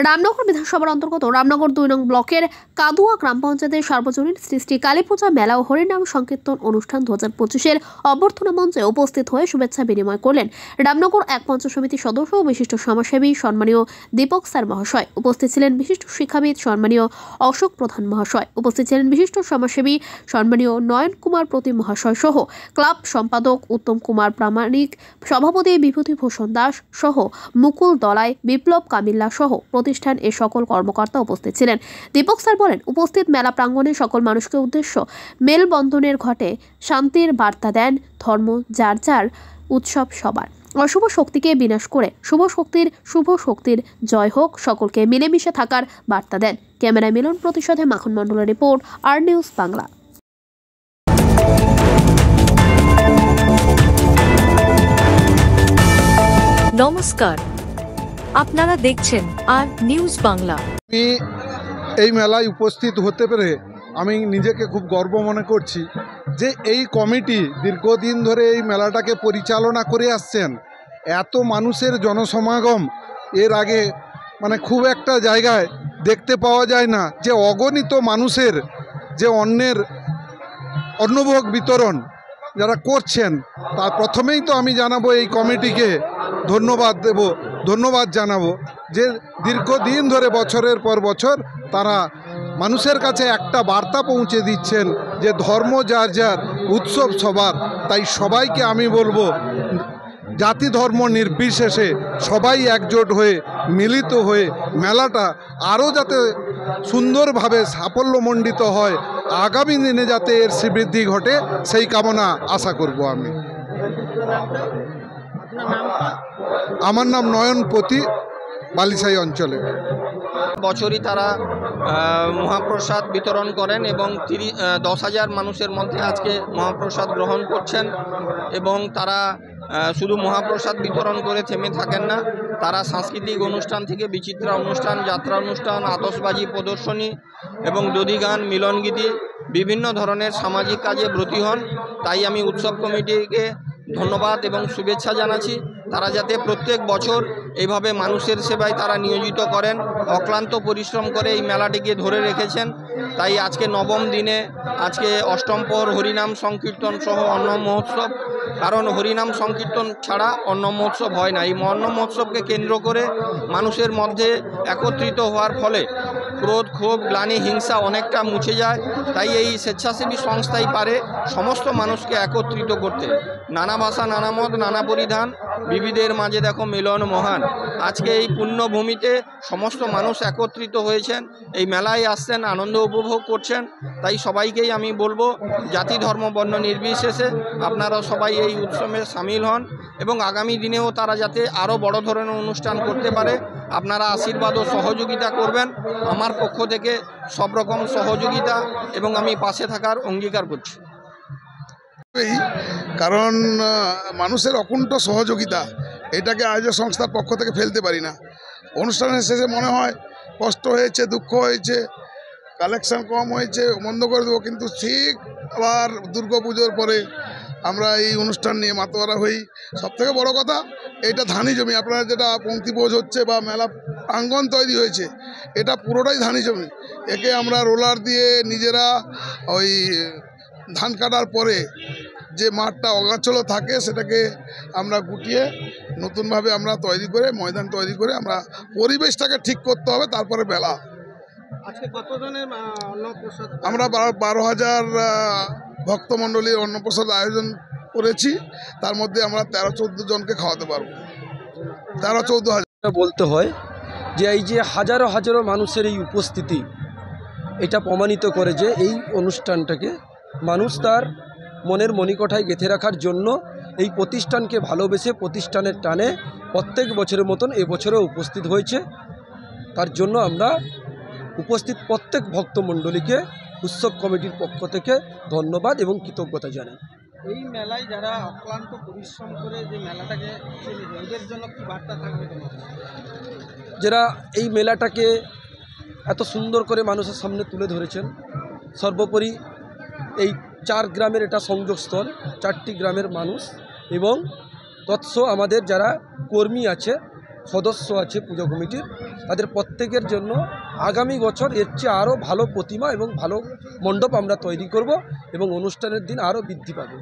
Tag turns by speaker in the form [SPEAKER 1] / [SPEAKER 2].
[SPEAKER 1] রামনগর বিধানসভার অন্তর্গত রামনগর 2 নং ব্লকের কাদুয়া গ্রাম পঞ্চায়েতের সার্বজনীন শ্রী কালী পূজা মেলা ও হরিনাম সংকীর্তন অনুষ্ঠান 2025-এর অভ্যর্থনা মঞ্চে উপস্থিত হয়ে শুভেচ্ছা বিনিময় করলেন রামনগর 1 পঞ্চায়েত সমিতির সদস্য ও বিশিষ্ট সমাজসেবী সম্মানীয় দীপক স্যার মহাশয়। উপস্থিত ছিলেন বিশিষ্ট শিক্ষাবিদ সম্মানীয় অশোক প্রধান মহাশয়। উপস্থিত ছিলেন বিশিষ্ট সমাজসেবী সম্মানীয় নয়ন কুমার প্রতি মহাশয় সহ ক্লাব সম্পাদক উত্তম কুমার প্রামাণিক, সভাপতি বিভূতিভূষণ দাস সহ মুকুল দলাই, বিপ্লব কামিল্লা সহ প্রতিষ্ঠান এ সকল কর্মকর্তা উপস্থিত ছিলেন। দীপক স্যার বলেন, উপস্থিত মেলা প্রাঙ্গণে সকল মানুষকে উদ্দেশ্য মেলবন্ধনের ঘটে শান্তির বার্তা দেন। ধর্ম যার যার, উৎসব সবার, অশুভ শক্তিকে বিনাশ করে শুভ শক্তির জয় হোক, সকলকে মিলেমিশে থাকার বার্তা দেন। ক্যামেরায় মিলন প্রতিশোধে মাখন মণ্ডলের রিপোর্ট, আর নিউজ বাংলা।
[SPEAKER 2] নমস্কার, আপনারা দেখছেন আর নিউজ বাংলা।
[SPEAKER 3] আমি এই মেলায় উপস্থিত হতে পেরে আমি নিজেকে খুব গর্ব মনে করছি যে এই কমিটি দীর্ঘদিন ধরে এই মেলাটাকে পরিচালনা করে আসছেন। এত মানুষের জনসমাগম এর আগে খুব একটা জায়গায় দেখতে পাওয়া যায় না, যে অগণিত মানুষের যে অন্নভোগ বিতরণ যারা করছেন, তার প্রথমেই তো আমি জানাবো এই কমিটিকে ধন্যবাদ জানাবো যে দীর্ঘদিন ধরে বছরের পর বছর তারা মানুষের কাছে একটা বার্তা পৌঁছে দিচ্ছেন যে ধর্ম যার যার, উৎসব সবার। তাই সবাইকে আমি বলবো, জাতি ধর্ম নির্বিশেষে সবাই একজোট হয়ে মিলিত হয়ে মেলাটা আরও যাতে সুন্দরভাবে সাফল্যমণ্ডিত হয়, আগামী দিনে যাতে এর শ্রীবৃদ্ধি ঘটে সেই কামনা আশা করব আমি। আমার নাম নয়ন পতি, বালিসাই অঞ্চলে।
[SPEAKER 4] বছরই তারা মহাপ্রসাদ বিতরণ করেন এবং 10,000 মানুষের মধ্যে আজকে মহাপ্রসাদ গ্রহণ করছেন। এবং তারা শুধু মহাপ্রসাদ বিতরণ করে থেমে থাকেন না, তারা সাংস্কৃতিক অনুষ্ঠান থেকে বিচিত্রা অনুষ্ঠান, যাত্রা অনুষ্ঠান, আতশবাজি প্রদর্শনী এবং দধিগান, মিলনগীতি, বিভিন্ন ধরনের সামাজিক কাজে ব্রতী হন। তাই আমি উৎসব কমিটিকে ধন্যবাদ এবং শুভেচ্ছা জানাচ্ছি। তারা যাতে প্রত্যেক বছর এইভাবে মানুষের সেবায় তারা নিয়োজিত করেন, অক্লান্ত পরিশ্রম করে এই মেলাটিকে ধরে রেখেছেন। তাই আজকে নবম দিনে, আজকে অষ্টম প্রহর হরিনাম সংকীর্তন সহ অন্ন মহোৎসব। কারণ হরিনাম সংকীর্তন ছাড়া অন্ন মহোৎসব হয় না। এই অন্ন মহোৎসবকে কেন্দ্র করে মানুষের মধ্যে একত্রিত হওয়ার ফলে ক্রোধ, ক্ষোভ, গ্লানি, হিংসা অনেকটা মুছে যায়। তাই এই স্বেচ্ছাসেবী সংস্থাই পারে সমস্ত মানুষকে একত্রিত করতে। নানা ভাষা, নানা মত, নানা পরিধান, বিবিধের মাঝে দেখো মিলন মহান। আজকে এই পুণ্যভূমিতে সমস্ত মানুষ একত্রিত হয়েছেন, এই মেলায় আসছেন, আনন্দ উপভোগ করছেন। তাই সবাইকেই আমি বলবো, জাতি ধর্ম বর্ণ নির্বিশেষে আপনারা সবাই এই উৎসবে সামিল হন এবং আগামী দিনেও তারা যাতে আরও বড় ধরনের অনুষ্ঠান করতে পারে আপনারা আশীর্বাদ ও সহযোগিতা করবেন। আমার পক্ষ থেকে সব রকম সহযোগিতা এবং আমি পাশে থাকার অঙ্গীকার করছি।
[SPEAKER 3] কারণ মানুষের অকুণ্ঠ সহযোগিতা, এটাকে আয়োজক সংস্থার পক্ষ থেকে ফেলতে পারি না। অনুষ্ঠানের শেষে মনে হয় কষ্ট হয়েছে, দুঃখ হয়েছে, কালেকশন কম হয়েছে, বন্ধ করে দেবো, কিন্তু ঠিক আবার দুর্গাপুজোর পরে আমরা এই অনুষ্ঠান নিয়ে মাতোয়ারা হই। সবথেকে বড় কথা, এটা ধানি জমি। আপনারা যেটা পঙ্ক্তিভোজ হচ্ছে বা মেলা প্রাঙ্গণ তৈরি হয়েছে, এটা পুরোটাই ধানি জমি। একে আমরা রোলার দিয়ে নিজেরা ওই ধান কাটার পরে যে মাঠটা অগাছলো থাকে সেটাকে আমরা গুটিয়ে নতুনভাবে আমরা তৈরি করে, ময়দান তৈরি করে আমরা পরিবেশটাকে ঠিক করতে হবে, তারপরে মেলা।
[SPEAKER 4] আজকে কতজনের অন্নপ্রসাদ?
[SPEAKER 3] আমরা 12,000 ভক্তমণ্ডলীর অন্নপ্রসাদ আয়োজন করেছি। তার মধ্যে আমরা 13-14 জনকে খাওয়াতে পারবো। 13-14 হাজার
[SPEAKER 5] বলতে হয় যে এই যে হাজারো হাজারো মানুষের এই উপস্থিতি, এটা প্রমাণিত করে যে এই অনুষ্ঠানটাকে মানুষ তার মনের মণিকোঠায় গেঁথে রাখার জন্য এই প্রতিষ্ঠানকে ভালোবেসে প্রতিষ্ঠানের টানে প্রত্যেক বছরের মতন এবছরেও উপস্থিত হয়েছে। তার জন্য আমরা উপস্থিত প্রত্যেক ভক্তমণ্ডলীকে উৎসব কমিটির পক্ষ থেকে ধন্যবাদ এবং কৃতজ্ঞতা জানাই।
[SPEAKER 4] এই মেলায় যারা অক্লান্ত পরিশ্রম করে যে মেলাটাকে, এদের জন্য কি বার্তা থাকবে?
[SPEAKER 5] যারা এই মেলাটাকে এত সুন্দর করে মানুষের সামনে তুলে ধরেছেন, সর্বোপরি এই 4 গ্রামের এটা সংযোগস্থল, 4টি গ্রামের মানুষ এবং তৎস আমাদের যারা কর্মী আছে সদস্য আছে পুজো কমিটির, তাদের প্রত্যেকের জন্য আগামী বছর এর চেয়ে আরও ভালো প্রতিমা এবং ভালো মণ্ডপ আমরা তৈরি করব এবং অনুষ্ঠানের দিন আরও বৃদ্ধি পাবে।